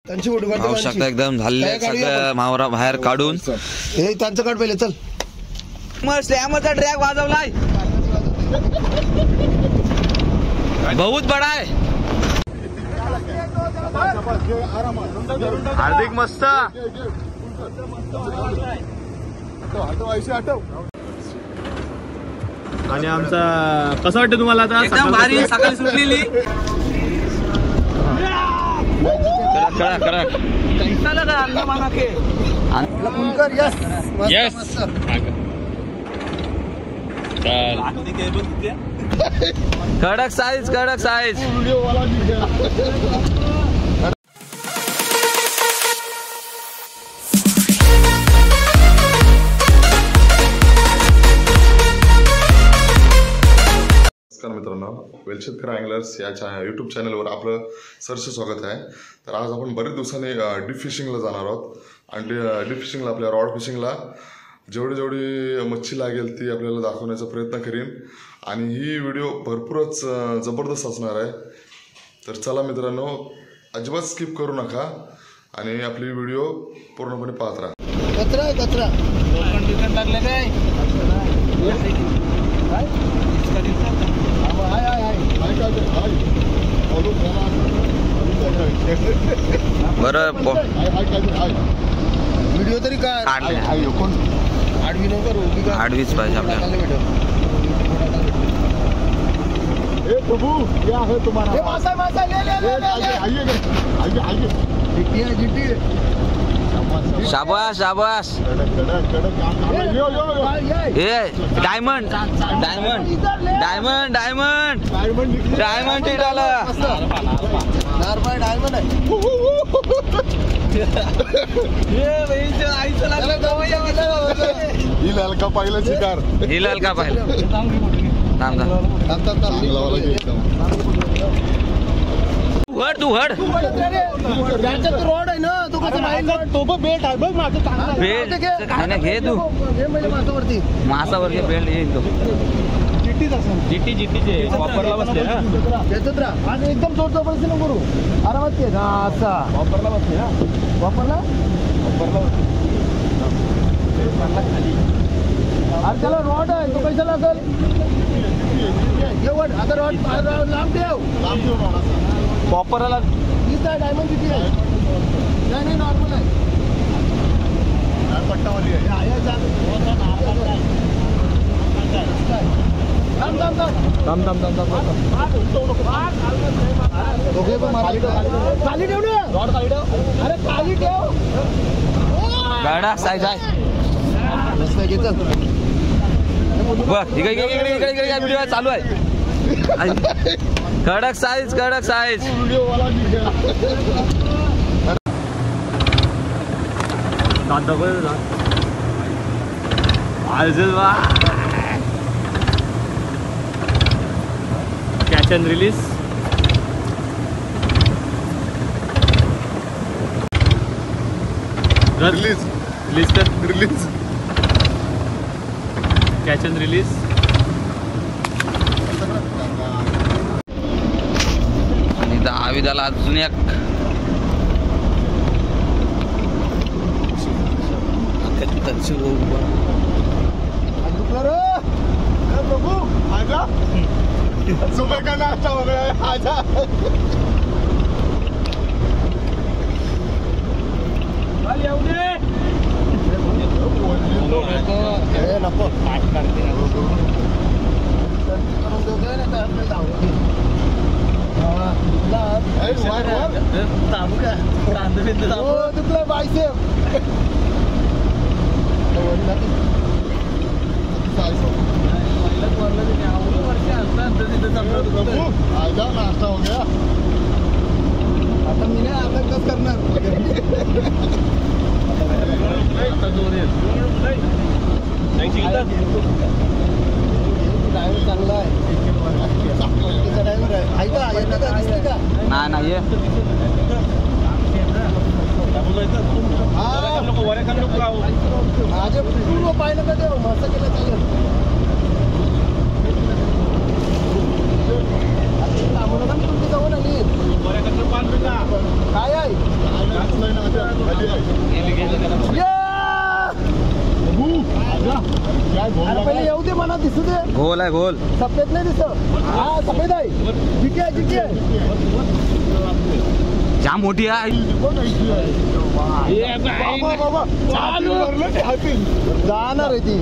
त्यांची फोटो काढतो. आवश्यकता एकदम झाले सगळं मावरा बाहेर काढून. हे त्यांचं काढ पहिले. चल मग स्लॅमरचा ट्रॅक वाजवलाय. बहुत बडा आहे. हार्दिक मस्त. आणि आमचा कसं वाटतं तुम्हाला आता? एकदम भारी. सकाळी सुटलेली. कडक कडक कडक साईज. कडक साईज. नमस्कार मित्रांनो, वेलशेतकर अँगलर्स या यूट्यूब चॅनलवर आपलं सरसे स्वागत आहे. तर आज आपण बरेच दिवसांनी डीप फिशिंगला जाणार आहोत. आणि डीप फिशिंगला आपल्या रॉड फिशिंगला जेवढी मच्छी लागेल ती आपल्याला दाखवण्याचा प्रयत्न करीन. आणि ही व्हिडिओ भरपूरच जबरदस्त असणार आहे. तर चला मित्रांनो, अजिबात स्किप करू नका आणि आपली व्हिडिओ पूर्णपणे पाहत राहा. कचरा कचरा लागले काय? बरं. व्हिडिओ तरी काय आडवी नको करू. आडवीच पाहिजे आपल्याला. प्रभु क्या है तुम्हारा? मासा मासा ले ले ले. जिट्टी है जिट्टी. शाबाश शाबाश. Diamond diamond diamond diamond diamond tit आलं. डायमंड ही लालका पाहिलं शिकार. ही लालका पाहिलं. थांब हड तू हड. रोड आहे ना तू कसं तो बेल्ट आहे बघ माझं चांगला. बेल्ट घे तू. मासावरती मासावर घे बेल्ट. येईल तो जिट्टी जिट्टीचे वापरला बसते ना. त्याच्यात राहा आणि एकदम जोर जबरदस्ती नको करू. आरामात ये. असा वापरला बसते ना. वापरला खाली. अरे त्याला रॉड आहे तो कशाला लागल. एवढ आता रॉड लांब ठेव. वापरायला तीच आहे डायमंड किती आहे? नाही नॉर्मल आहे. पट्टावाली आहे. खाली ठेव ना. रॉड खाली ठेव. अरे खाली ठेव. गाडा साईज आहे. बघ इकडे इकडे इकडे इकडे व्हिडिओ चालू आहे. कडक साईज. कडक size. Catch and release. Release release कर. रिलीज. Catch and release. आणि दहावीला अजून एक. प्रभु आजा. सुबह का नाश्ता हो गया है. आजा. नको तुला बायसे आजा. नाश्ता हो गया. आता मी नाही आता कसं करणार. ड्रायव्हर चांगला आहे. ड्रायव्हर आहे का? नाही ये. माझे पूर्ण पाहिलं का ते मस्त केलं चालेल. तुमची जाऊन आली काय आहे. आहे गोल आहे गोल. सफेद नाही दिसत. हा सफेद आहे. जिटी आहे जिटी आहे. जाम मोठी आहे. जाणार आहे ती.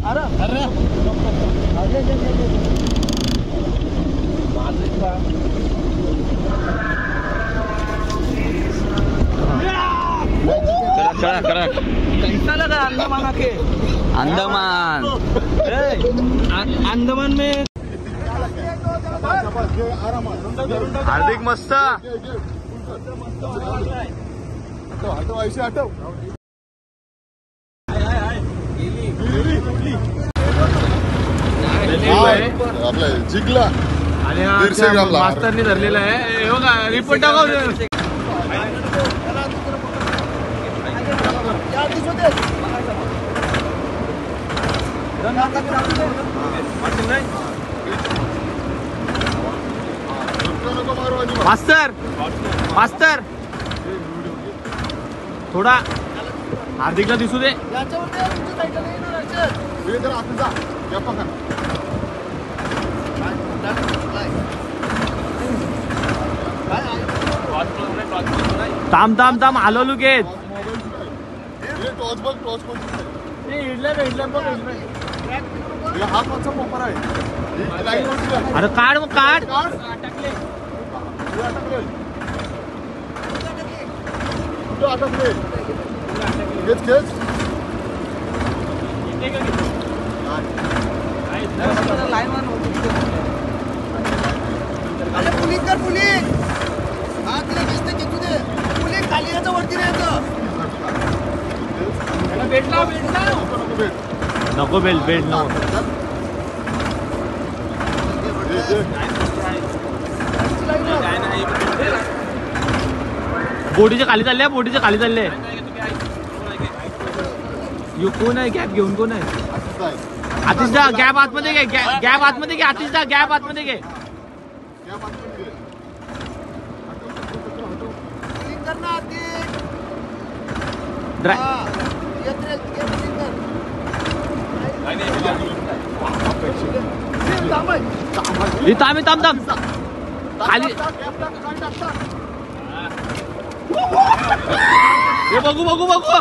अरे कडक कडक. अंदमान. अंदमान में हार्दिक मस्त. आपल्या जिंकला आणि 150 ग्रामला. मास्तरनी धरलेला आहे. हे बघा रिपोर्ट टाकाव. मास्तर मास्तर थोडा हार्दिकला दिसू दे. थांब थांब थांब हलवलू घेत. अरे काढ मग काढ. पुलिंग कर पुलिंग. हा तिला दिसते घेतू दे. पुलिंग खाली यायचं वरती राहायचं. नको बेल्ट बेल्ट नको. बोटीच्या खाली चालले. बोटीच्या खाली चालले. यो कोण आहे? गॅप घेऊन कोण आहे? आतिशदा गॅप आतमध्ये घे. गॅप आतमध्ये घे. आतिशदा गॅप आतमध्ये घे. पुलिंग कर ना आधी. ड्राय येत रे पुलिंग कर. थांब थांब थांब खाली. हे बघू बघू बघू.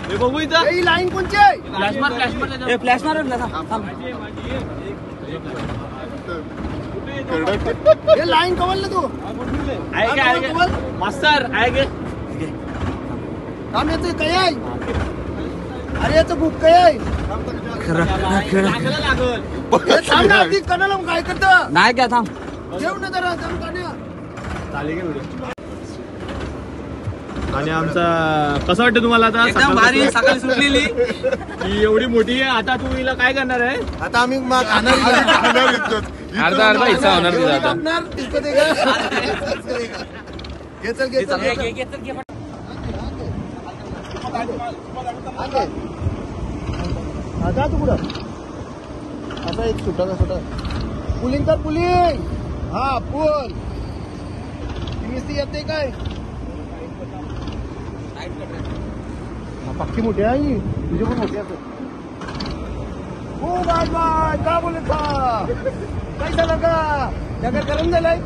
हे बघू इथं. ही लाईन कोणची आहे? फ्लॅश मार फ्लॅश मार. फ्लॅश मार. हे लाईन कमल तू. आहे का मास्तर आहे गे. काम याचं काय आहे? अरे याचं बुक काय आहे? हे थांब ना आधी. कणाला काय करतं? नाही काय थांब. ठेव ना जरा दम काढ्या. आणि आमचा कसं वाटतं तुम्हाला आता? एकदम भारी. सकाळी सुटलेली ही एवढी मोठी आहे. आता तू हिला काय करणार आहे? आता आम्ही खाणार अर्धा अर्धा हिस्सा होणार तुझा आता. घे चल घे चल. जा तू कुठं. आता एक सुटा का सुटा. पुलिंग कर पुलिंग. हा पुल. ती येते काय? पक्की मोठी आहे. तुझी पण मोठी असं. हो बाय बाय. का बोलत बा? काय झालं का? नगर गरम झालंय.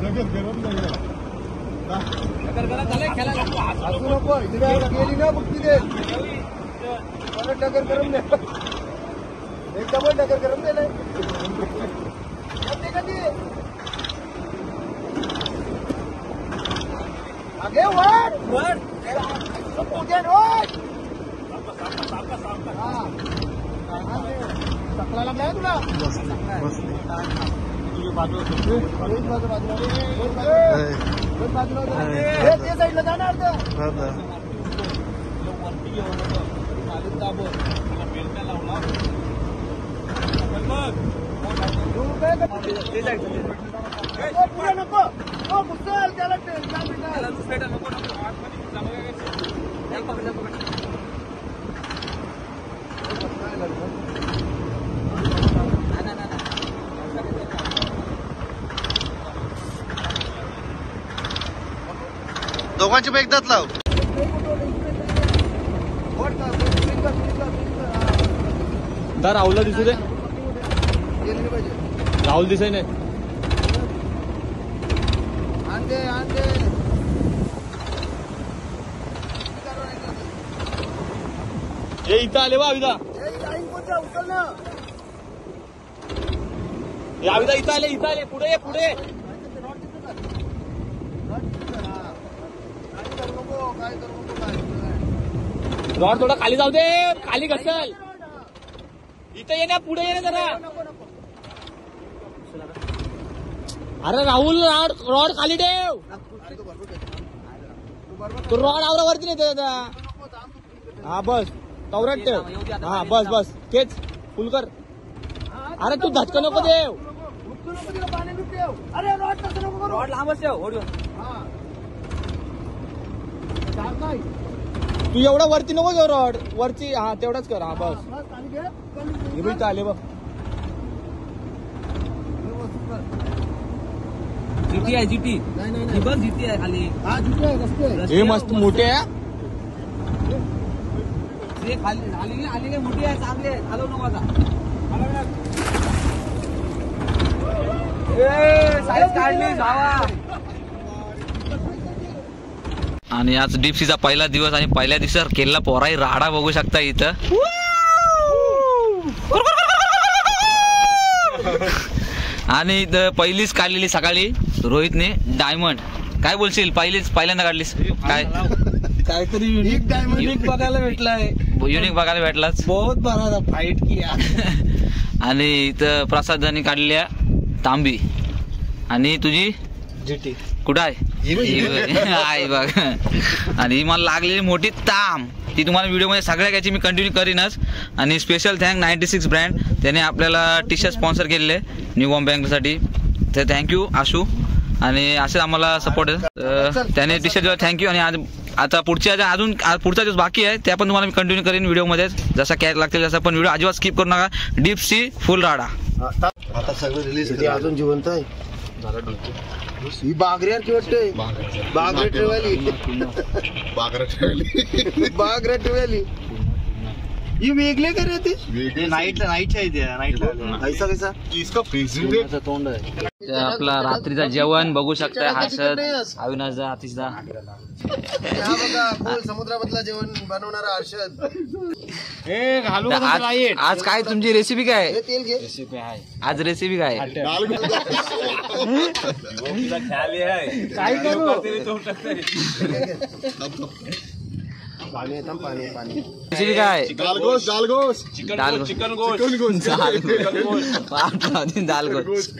असू नको. इथे गेली ना बघती दे. परत नगर गरम दे. एक डबल नगर गरम दिलंय. कधी आगे वर वर उद्या वर. सकला लागलाय तुला. ते साईडला जाणार पुढे नको. घुसल त्याला. दोघांची पण एकदाच लाव. दा राहुलला दिसू दे. राहुल दिसाय नाही. हे इथं आले बा अविदा. हे अविदा इथं आले पुढे ये पुढे. रॉड थोडा खाली जाऊ दे. खाली घसल. इथं ये ना पुढे ये ना जरा. अरे राहुल रॉड खाली ठेव. तो रॉड आवरा वरती नाही दादा. हा बस तवरात ठेव. हा बस बस तेच फुल कर. अरे तू धचका नको देव. रॉड लांबच ठेव. तू एवढा वरती नको घेऊ रॉड. वरती हा तेवढाच कर. हा बस हे इथं आले बघ. जीटी आहे जीटी. बघ जीटी आहे खाली. हे मस्त मोठे आहे. आली मोठी आहे चांगली आहे. हलव नको आता. साईज काढली जावा. आणि आज डीप सीचा पहिला दिवस आणि पहिल्या दिवसावर केलेला पोराई राडा बघू शकता इथं. आणि इथं पहिलीच काढलेली सकाळी रोहितने डायमंड. काय बोलशील पहिल्यांदा काढलीस काय? काहीतरी युनिक बघायला भेटलाय. युनिक बघायला भेटलाच. बहुत बरा फाईट किया. आणि इथं प्रसादांनी काढल्या तांबी. आणि तुझी जीटी कुठं आहे बघ. आणि ही मला लागलेली मोठी ताम ती तुम्हाला व्हिडिओमध्ये सगळ्या याची मी कंटिन्यू करीनच. आणि स्पेशल थँक 96 ब्रँड त्याने आपल्याला टी शर्ट स्पॉन्सर केलेले न्यू बॉम्ब बँकसाठी. तर थँक्यू आशू. आणि असे आम्हाला सपोर्ट आहे. त्याने टी शर्ट थँक्यू. आणि आता पुढचा दिवस बाकी आहे त्या पण तुम्हाला मी कंटिन्यू करीन व्हिडिओमध्ये जसा कॅच लागतील तसा. पण व्हिडिओ अजिबात स्किप करू नका. डीप सी फुल राडा. आता सगळं रिलीज होते. अजून जिवंत आहे. ही बागऱ्यार की वाटते. बागऱ्या ठेवली ही वेगळे का रे ते. नाईटच्या ऐसा कैसा इसका प्रेसिडेंट तोंड आहे. आपला रात्रीचा जेवण बघू शकता. हर्षद अविनाश आतिशदा. बघा समुद्रामधला जेवण बनवणारा हर्षद. आज काय तुमची रेसिपी काय? तेल घे. रेसिपी आहे आज रेसिपी काय? काय करू. पाणी रेसिपी काय? चिकन गोश्त. दाल गोश्त.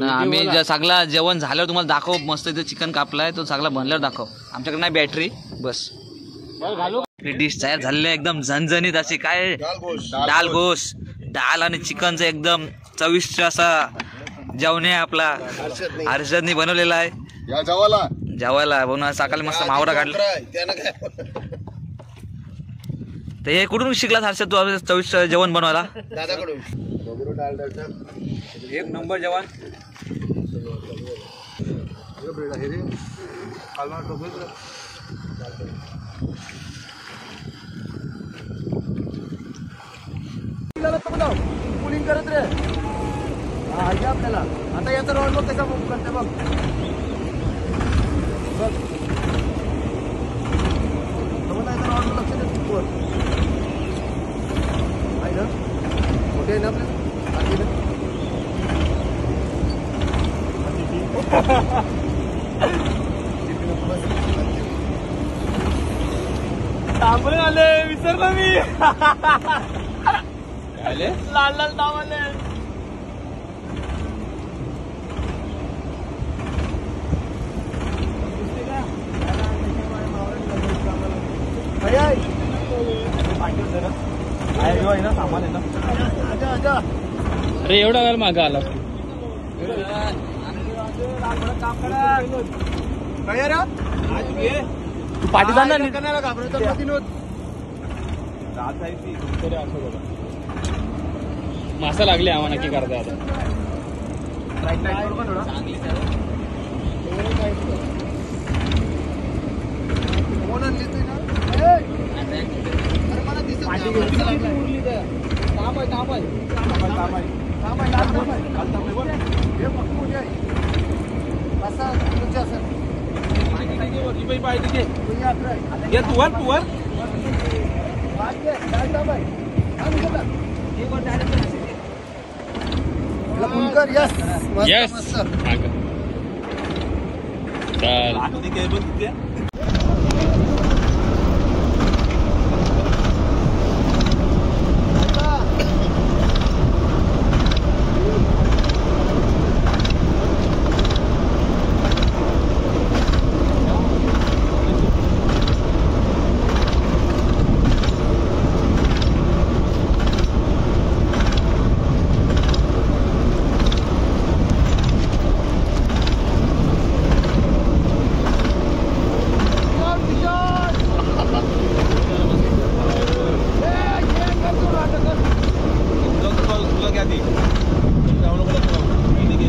आम्ही सगळा जेवण झाल्यावर तुम्हाला दाखव. मस्त इथे चिकन कापलाय तो सगळा बनल्यावर दाखव. आमच्याकडे नाही बॅटरी बस. डिश तयार झालेली एकदम झणझणीत अशी. काय दाल गोश्त. दाल आणि चिकनचं एकदम चविष्ट असा जेवण आहे आपला. हर्षदनी बनवलेला आहे. जेवायला बनवून सकाळी मस्त मावरा काढला. तर हे कुठून शिकलास हर्षद तू चविष्ट जेवण बनवायला? दादाकडून. एक नंबर जेवण. पुलिंग करत रे. हा आपल्याला आता याचा रॉड बघ कसा मूव करते बघ. रॉड लक्ष दे. आहे ना मोठे आहे ना तांबरे आले. विसरलो मी. लाल तांब आले. सामान आहे ना. अरे एवढा वेळ मागं आला. तू पाठी जाणार मासा लागले आम्हाला की करता आता. कोण आणली तू ना? अरे मला दिसत नाही. हे पकडून ये. बसा, तुमच्या असं. तू या अकरा. वाजले, काय दाब आहे? हा, निघा ना. याला फुलकर, यस. मस्त, मस्त.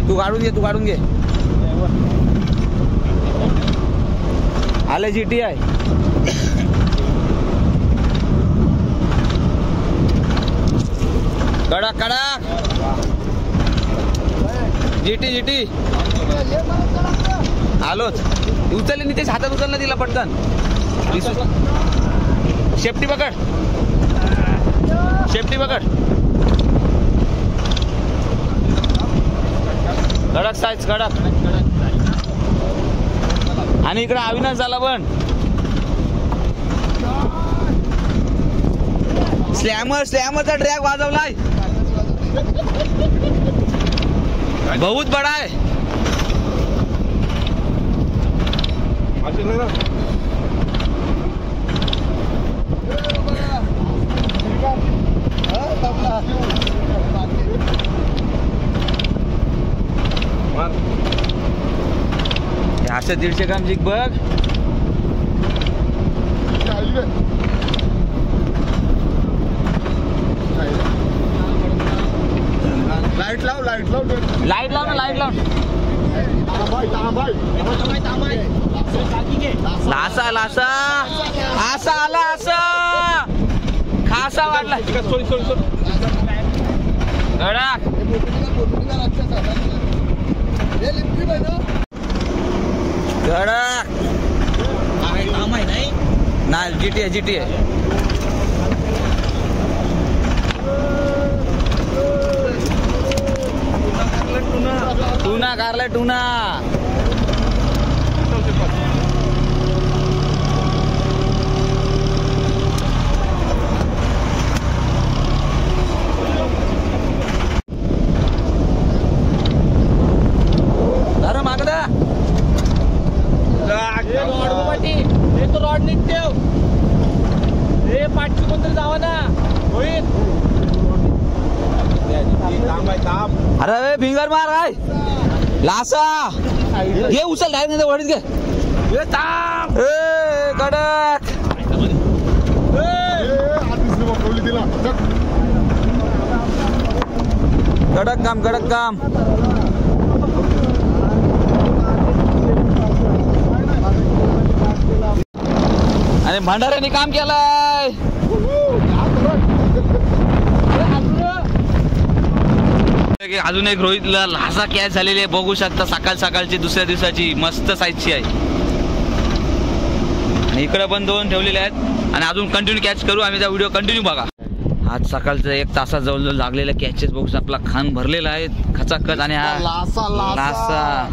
तू काढून घे आले GT आहे. कडक GT आलोच. उचलले नितेश, हातात उचलला तिला पटकन. शेफ्टी पकड. कडक साईज कडक. आणि इकडे अविनाश झाला पण स्लॅमरचा ट्रॅक वाजवलाय. बहुत बडा आहे. असे 150 ग्राम जिग बघ. लाईट लाव ना. लासा आला खासा वाटला. कडक नाही GT आहे. टुना कारलाय टुना. रॉड नीट ठेव. हे पाठची कोणतरी जावा ना. होईल. अरे फिंगर मार काय लासा. घे उचल डायरेक्ट वडीत घे. कडक कडक काम. आणि भंडाऱ्याने काम केलंय. अजून एक रोहितला लासा कॅच झालेली आहे. बघू शकता सकाळची दुसऱ्या दिवसाची मस्त साईजची आहे. आणि इकडे पण 2 ठेवलेले आहेत. आणि अजून कंटिन्यू कॅच करू आम्ही. त्या व्हिडिओ कंटिन्यू बघा. आज सकाळचं 1 तासात जवळजवळ लागलेला कॅचेस बघू. आपला खान भरलेला आहे खचाखच. आणि हा लासा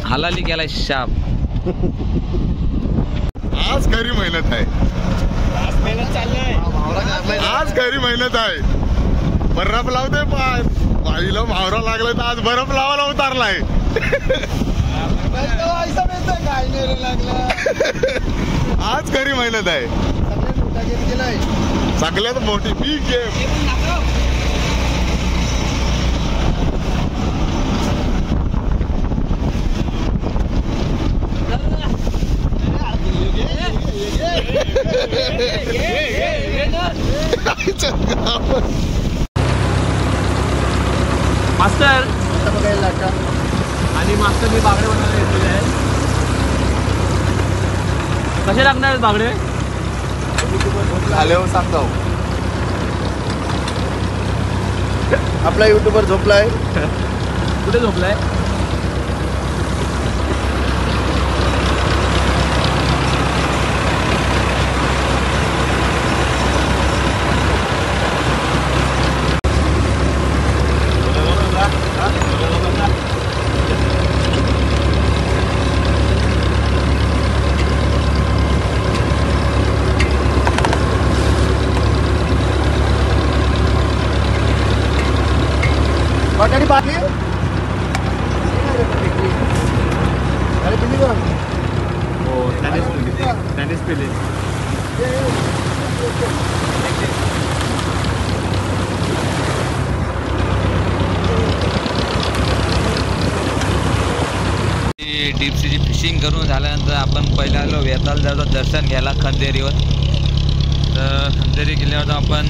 हलाली गेलाय शाप. आज खरी मेहनत आहे. आज खरी मेहनत आहे. बर्फ लावते पाय बाईला मावरा लागलाय तर आज बर्फ लावायला उतारलाय. आज खरी मेहनत आहे. सगळ्यात मोठी बिग गेम. मास्टर आता बघायला लागता. आणि मास्टरनी बागडे बनवायला घेतलेले आहेत. कसे लागणार आहेत बागडे? आल्यावर सांगतो. आपला युट्यूबर झोपलाय. कुठे झोपलाय? वाटाणी बाटली अरे किती बघ. हो त्यानेच पेले. डीप सीची फिशिंग करून झाल्यानंतर आपण पहिला आलो वेताळ देवाचं दर्शन घ्यायला खंदेरीवर. तर खंदेरी गेल्यावर आपण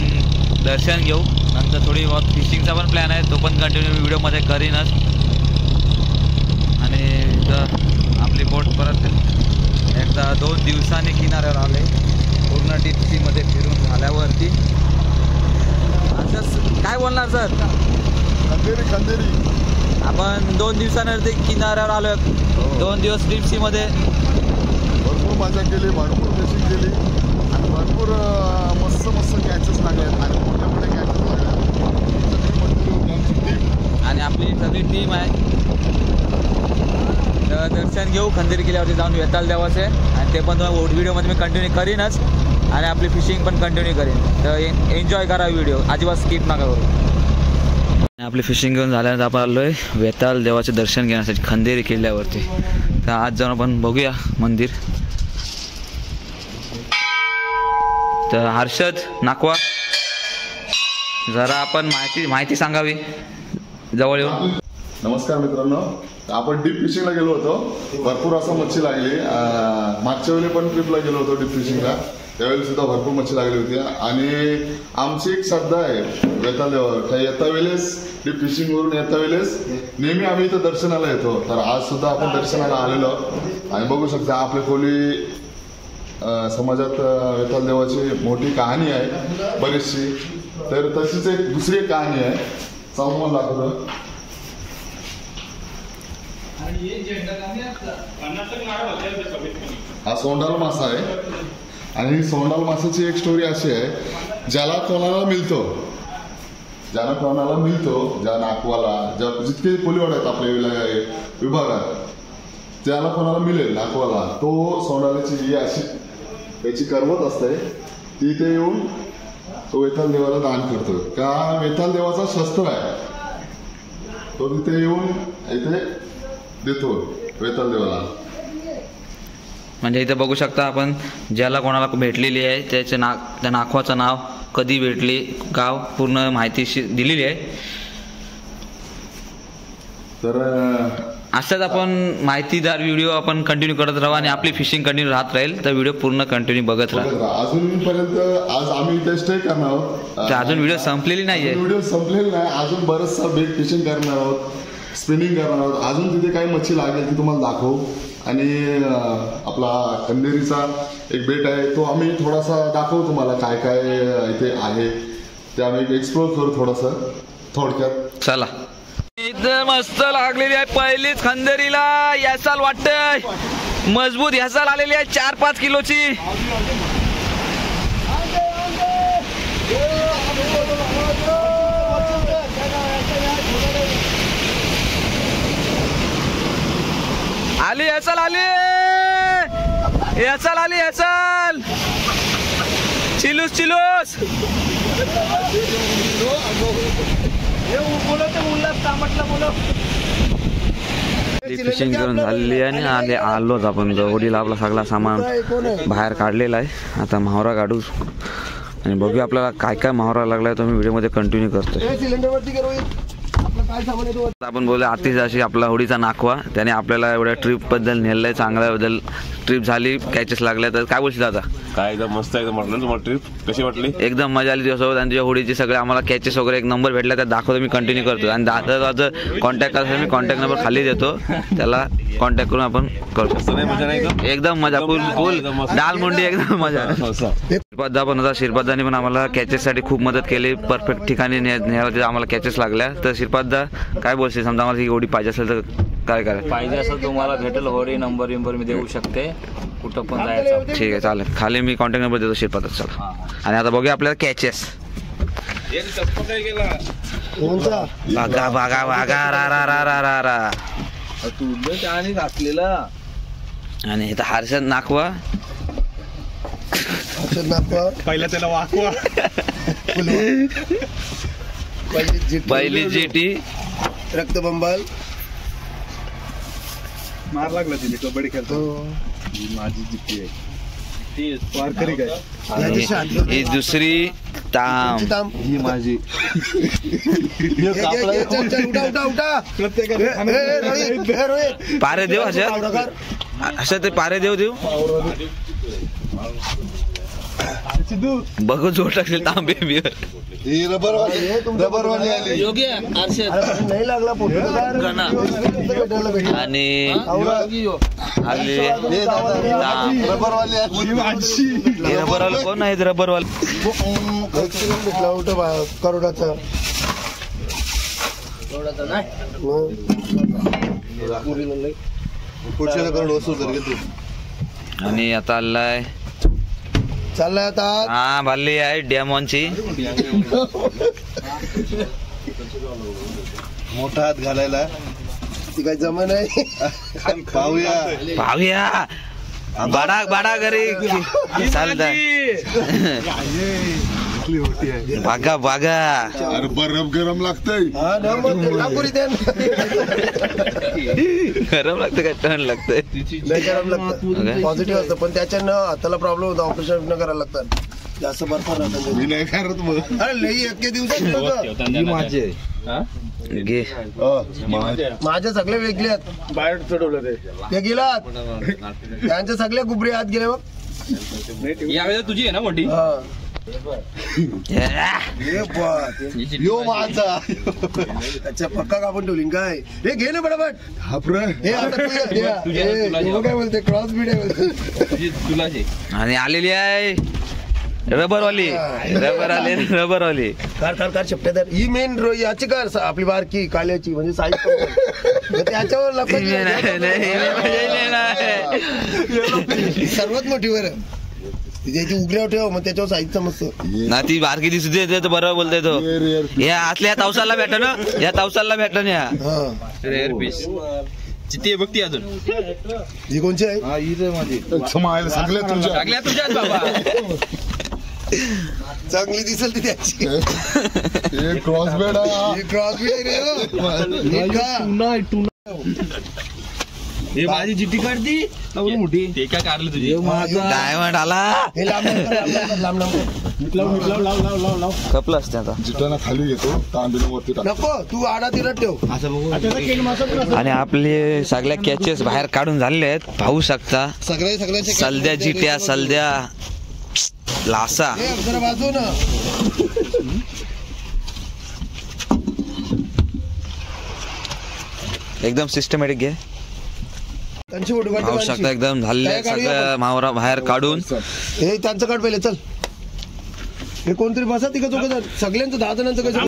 दर्शन घेऊ. नंतर थोडी बहुत फिशिंगचा पण प्लॅन आहे, तो पण कंटिन्यू व्हिडिओमध्ये करीनच. आणि इथं आपली बोट परत एकदा 2 दिवसांनी किनाऱ्यावर आले पूर्ण डीप सीमध्ये फिरून झाल्यावरती. असं काय बोलणार सर? खंदेरी आपण 2 दिवसानंतर किनाऱ्यावर आलो. 2 दिवस डीप सीमध्ये भरपूर मजा केली, भरपूर फिशिंग केली आणि भरपूर मस्त कॅचेस लागल्यात आणि मोठ्या कॅचेस लागल्यात. आणि आपली सगळी टीम आहे. तर दर्शन घेऊ खंदेरी किल्ल्यावरती जाऊन वेताळ देवाचे. आणि ते पण व्हिडिओमध्ये मी कंटिन्यू करीनच आणि आपली फिशिंग पण कंटिन्यू करीन. तर एन्जॉय करा व्हिडिओ, अजिबात स्किप नका करू. आपली फिशिंग घेऊन झाल्यानंतर आपण आलो आहे वेताळ देवाचे दर्शन घेण्यासाठी खंदेरी किल्ल्यावरती. तर आज जाऊन आपण बघूया मंदिर. तर हर्षद नाकवा, जरा आपण माहिती सांगावी जवळ येऊन. नमस्कार मित्रांनो, आपण डीप फिशिंगला गेलो होतो. भरपूर असं मच्छी लागली. मागच्या वेळी पण ट्रिपला गेलो होतो डीप फिशिंगला, त्यावेळी सुद्धा भरपूर मच्छी लागली होती. आणि आमची एक श्रद्धा आहे वेताळ देवावर. येता वेळेस डीप फिशिंगवरून येता वेळेस नेहमी आम्ही इथं दर्शनाला येतो. तर आज सुद्धा आपण दर्शनाला आलेलो आणि बघू शकता आपल्या कोली समाजात वेताळ देवाची मोठी कहाणी आहे बरीचशी. तर तशीच एक दुसरी एक कहाणी आहे, चालून दाखवतो. हा सोंडाल मासा आहे आणि सोंडाल मासाची एक स्टोरी अशी आहे, ज्याला कोणाला मिळतो ज्या नाकवाला जितके कोलीवाड आहेत आपल्या विभागात, ज्याला कोणाला मिळेल नाकवाला, तो सोंडाल्याची ही अशी त्याची करवत असते, ती इथे येऊन तो वेताळ देवाला दान करतो. का वेताळ देवाचा शस्त्र आहे, तो तिथे येऊन इथे देतो वेताळ देवाला. म्हणजे इथं बघू शकता आपण, ज्याला कोणाला भेटलेली आहे त्याचे त्या नाखवाचं नाव, कधी भेटली, गाव, पूर्ण माहिती दिलेली आहे. तर असंच आपण माहितीदार व्हिडिओ आपण कंटिन्यू करत राहू आणि आपली फिशिंग कंटिन्यू राहत राहील. तर व्हिडिओ पूर्ण कंटिन्यू बघत राहा. अजूनपर्यंत आज आम्ही इथे स्टे करणार आहोत. अजून व्हिडिओ संपलेली नाहीये. व्हिडिओ संपलेली नाही, अजून बरंचसा बेट फिशिंग करणार आहोत, स्पिनिंग करणार आहोत. अजून तिथे काही मच्छी लागेल ती तुम्हाला दाखवू. आणि आपला खंदेरीचा एक बेट आहे, तो आम्ही थोडासा दाखवू तुम्हाला काय काय इथे आहे, ते आम्ही एक्सप्लोर करू थोडंसं थोडक्यात. चला. इथं मस्त लागलेली आहे पहिलीच खंदेरीला. यासाल वाटतंय मजबूत यासाल आलेली आहे 4-5 किलोची. आली यासाल, यासाल चिलूस. फिशिंग करून झालेली आहे आणि आलोच आपण. गवडीला आपला सगळा सामान बाहेर काढलेला आहे. आता मावरा काढू आणि बघूया आपल्याला काय काय मावरा लागलाय, तो मी व्हिडिओमध्ये कंटिन्यू करतोय. काय सामान आहे तो? आपण बोलू आतिश अशी आपला होडीचा नाखवा, त्याने आपल्याला एवढ्या ट्रिप बद्दल नेलंय, चांगल्या बद्दल ट्रिप झाली, कॅचेस लागल्या. तर काय बोलशील दादा? काय एकदम मस्त, एकदम म्हटलं तुम्हाला ट्रिप कशी वाटली? एकदम मजा आली तुझ्यासोबत आणि तुझ्या होडीचे सगळे आम्हाला कॅचेस वगैरे एक नंबर भेटला, त्यात दाखवतो मी, कंटिन्यू करतो. आणि दादाचा कॉन्टॅक्ट करायला मी कॉन्टॅक्ट नंबर खाली देतो, त्याला कॉन्टॅक्ट करून आपण करू शकतो. मजा नाही एकदम मजा, फुल डालमुंडी एकदम मजा. श्रीपादा पण होता, श्रीपादाने पण आम्हाला कॅचेससाठी खूप मदत केली, परफेक्ट ठिकाणी न्यायला आम्हाला कॅचेस लागल्या. तर श्रीपादा काय बोलशील, समजा आम्हाला ही होडी पाहिजे असेल तर काय करायचं? पाहिजे असं तुम्हाला भेटेल होडी, नंबर मी देऊ शकते, कुठं पण जायचं. ठीक आहे, चालेल. खाली मी कॉन्टॅक्ट नंबर देतो श्रीपादा. चला, आणि आता बघूया आपल्याला कॅचेस. कोणता? बघा बघा बघा, रा रा रा रा रा रा. आणि घातलेला आणि इथं हर्षद नाखवा, पहिला त्याला वाकवा. पहिली जीटी, रक्तबंबाल मार लागला तिने, कबड्डी खेळतो. माझी जिप्पी आहे वारकरी काय. ही दुसरी ताम, ही माझी. पारे देव असं ते पारे देव बघू जोड टाकले तांबे बियर. रबरवाली आली. नाही लागला फोटो आणि रबरवाला कोण आहे? रबरवाला भेटला करोडाचा. पुढच्या करोड वसूल कर. आणि आता आलाय, चाललाय आता. हा भाल्ली आहे डेमॉनची. मोठा हात घालायला ती काही जमा नाही. पाहूया बाडा बाडा घरी चालत. बागा बागा, अरे बरफ गरम लागतंय. गरम लागतं काय टन लागतंय? गरम लागतं, पॉझिटिव्ह असतं, पण त्याच्यानं हाताला प्रॉब्लेम होता, ऑपरेशन न करायला लागतात. जास्त बर्फ राहतात. मी नाही करत मग. अरे लई एके दिवसात माझे घे. माझे सगळे वेगळे आहेत. बाहेर चढवलं ते गेलात त्यांचे सगळे गुबरे हात गेले. मग यावेळेला तुझी आहे ना मोठी. यो माझा अच्छा पक्का कापून ठेवली काय. हे घे ना बडाबट. हे आता काय बोलते, क्रॉस बीड आहे. आणि आलेली आहे रबरवाली, रबरवाली. कार शेपटेदार ही मेन याची कार आपली बारकी काल्याची, म्हणजे साईज त्याच्यावर सर्वात मोठी वर त्याची उघड्यावर ठेव, मग त्याच्यावर साईज समजतं ना. ती बारकी दिसते तर बरोबर बोलतोय तो. या आतल्या तावसाला भेटन, या तावसाला भेटन. या रेअर पीस चित्ती बघती अजून. ही कोणची आहे? लागल्या तुझ्यात बाबा. चांगली दिसेल ती त्याची. क्रॉस बेड हे माझी जिट्टी काढती मोठी. ते काय काढलं तुझी? डायमंड आला. हे लांब खपलं असते आता. जिटाना खाली घेतो, तांबीला वरती टाक. नको, तू आडा तिला ठेव. आणि आपले सगळ्या कॅचेस बाहेर काढून झालेले आहेत, पाहू शकता. सगळ्यांचे सलद्या जिट्या, सलद्या, लासा. जरा बाजू ना. एकदम सिस्टमॅटिक घे. त्यांची फोटो काढ. पाहू शकता एकदम झालेले सगळ्या मावरा बाहेर काढून. हे त्यांचं काढ पहिले. चल, हे कोणतरी बसा तिघं चौघं, सगळ्यांचं 10 जणांचं कसं